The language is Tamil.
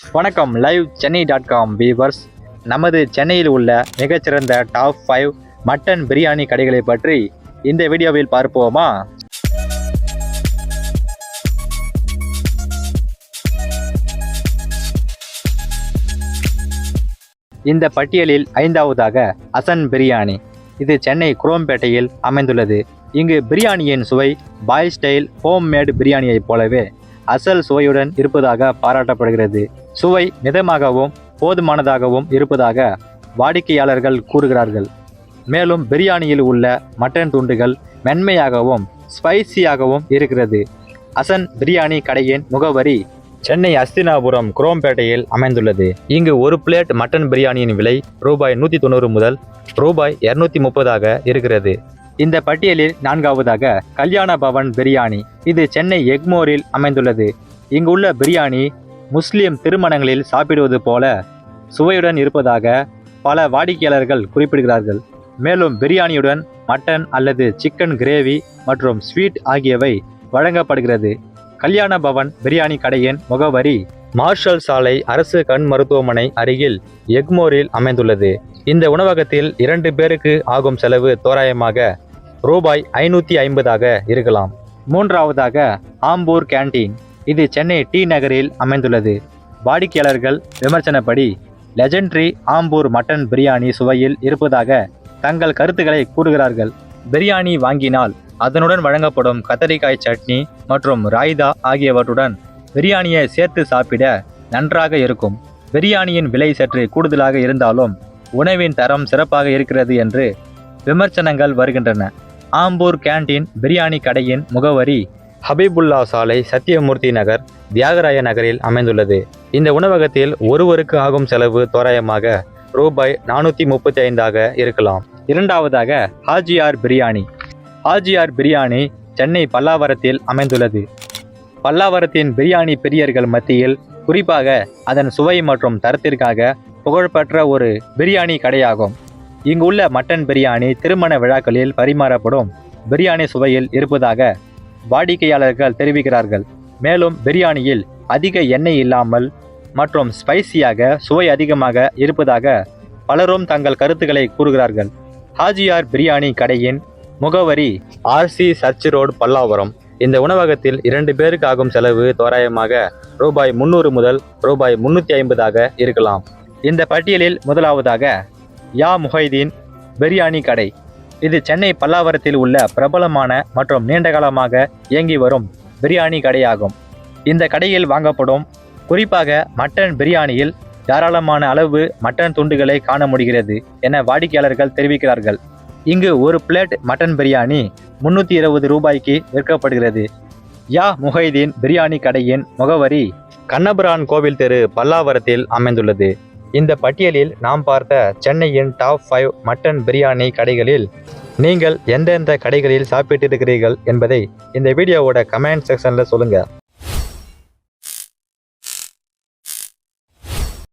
வணக்கம். லைவ் சென்னை.com வீவர்ஸ். நமது சென்னையில் உள்ள மிகச்சிறந்த டாப் 5 மட்டன் பிரியாணி கடைகளை பற்றி இந்த வீடியோவில் பார்ப்போமா? இந்த பட்டியலில் 5வதாக அசன் பிரியாணி. இது சென்னை குரோம்பேட்டையில் அமைந்துள்ளது. இங்கு பிரியாணியின் சுவை பாய் ஸ்டைல் ஹோம்மேட் பிரியாணியைப் போலவே அசல் சுவையுடன் இருப்பதாக பாராட்டப்படுகிறது. சுவை மிதமாகவும் போதுமானதாகவும் இருப்பதாக வாடிக்கையாளர்கள் கூறுகிறார்கள். மேலும் பிரியாணியில் உள்ள மட்டன் துண்டுகள் மென்மையாகவும் ஸ்பைசியாகவும் இருக்கிறது. அசன் பிரியாணி கடையின் முகவரி சென்னை அஸ்தினாபுரம் குரோம்பேட்டையில் அமைந்துள்ளது. இங்கு ஒரு பிளேட் மட்டன் பிரியாணியின் விலை ரூபாய் 190 முதல் ரூபாய் 230 இருக்கிறது. இந்த பட்டியலில் 4வதாக கல்யாண பவன் பிரியாணி. இது சென்னை எக்மோரில் அமைந்துள்ளது. இங்குள்ள பிரியாணி முஸ்லிம் திருமணங்களில் சாப்பிடுவது போல சுவையுடன் இருப்பதாக பல வாடிக்கையாளர்கள் குறிப்பிடுகிறார்கள். மேலும் பிரியாணியுடன் மட்டன் அல்லது சிக்கன் கிரேவி மற்றும் ஸ்வீட் ஆகியவை வழங்கப்படுகிறது. கல்யாண பவன் பிரியாணி கடையின் முகவரி மார்ஷல் சாலை அரசு கண் மருத்துவமனை அருகில் எக்மோரில் அமைந்துள்ளது. இந்த உணவகத்தில் 2 பேருக்கு ஆகும் செலவு தோராயமாக ரூபாய் 550 இருக்கலாம். 3வதாக ஆம்பூர் கேண்டீன். இது சென்னை டி நகரில் அமைந்துள்ளது. வாடிக்கையாளர்கள் விமர்சனப்படி லெஜெண்டரி ஆம்பூர் மட்டன் பிரியாணி சுவையில் இருப்பதாக தங்கள் கருத்துக்களை கூறுகிறார்கள். பிரியாணி வாங்கினால் அதனுடன் வழங்கப்படும் கத்தரிக்காய் சட்னி மற்றும் ராய்தா ஆகியவற்றுடன் பிரியாணியை சேர்த்து சாப்பிட நன்றாக இருக்கும். பிரியாணியின் விலை சற்று கூடுதலாக இருந்தாலும் உணவின் தரம் சிறப்பாக இருக்கிறது என்று விமர்சனங்கள் வருகின்றன. ஆம்பூர் கேண்டீன் பிரியாணி கடையின் முகவரி ஹபீபுல்லா சாலை சத்தியமூர்த்தி நகர் தியாகராய நகரில் அமைந்துள்ளது. இந்த உணவகத்தில் ஒருவருக்கு ஆகும் செலவு தோராயமாக ரூபாய் 435 இருக்கலாம். 2வதாக ஹாஜியார் பிரியாணி. ஹாஜியார் பிரியாணி சென்னை பல்லாவரத்தில் அமைந்துள்ளது. பல்லாவரத்தின் பிரியாணி பிரியர்கள் மத்தியில் குறிப்பாக அதன் சுவை மற்றும் தரத்திற்காக புகழ்பெற்ற ஒரு பிரியாணி கடையாகும். இங்குள்ள மட்டன் பிரியாணி திருமண விழாக்களில் பரிமாறப்படும் பிரியாணி சுவையில் இருப்பதாக வாடிக்கையாளர்கள் தெரிவிக்கிறார்கள். மேலும் பிரியாணியில் அதிக எண்ணெய் இல்லாமல் மற்றும் ஸ்பைசியாக சுவை அதிகமாக இருப்பதாக பலரும் தங்கள் கருத்துக்களை கூறுகிறார்கள். ஹாஜியார் பிரியாணி கடையின் முகவரி ஆர்சி சர்ச் ரோடு பல்லாவரம். இந்த உணவகத்தில் 2 பேருக்கு ஆகும் செலவு தோராயமாக ரூபாய் 300 முதல் ரூபாய் 350 இருக்கலாம். இந்த பட்டியலில் 1வதாக யா முஹைதீன் பிரியாணி கடை. இது சென்னை பல்லாவரத்தில் உள்ள பிரபலமான மற்றும் நீண்டகாலமாக இயங்கி வரும் பிரியாணி கடையாகும். இந்த கடையில் வாங்கப்படும் குறிப்பாக மட்டன் பிரியாணியில் தாராளமான அளவு மட்டன் துண்டுகளை காண முடிகிறது என வாடிக்கையாளர்கள் தெரிவிக்கிறார்கள். இங்கு ஒரு பிளேட் மட்டன் பிரியாணி 320 ரூபாய்க்கு விற்கப்படுகிறது. யா முஹைதீன் பிரியாணி கடையின் முகவரி கண்ணபிரான் கோவில் தெரு பல்லாவரத்தில் அமைந்துள்ளது. இந்த பட்டியலில் நாம் பார்த்த சென்னையின் டாப் 5 மட்டன் பிரியாணி கடைகளில் நீங்கள் எந்தெந்த கடைகளில் சாப்பிட்டிருக்கிறீர்கள் என்பதை இந்த வீடியோவோட கமெண்ட் செக்ஷனில் சொல்லுங்கள்.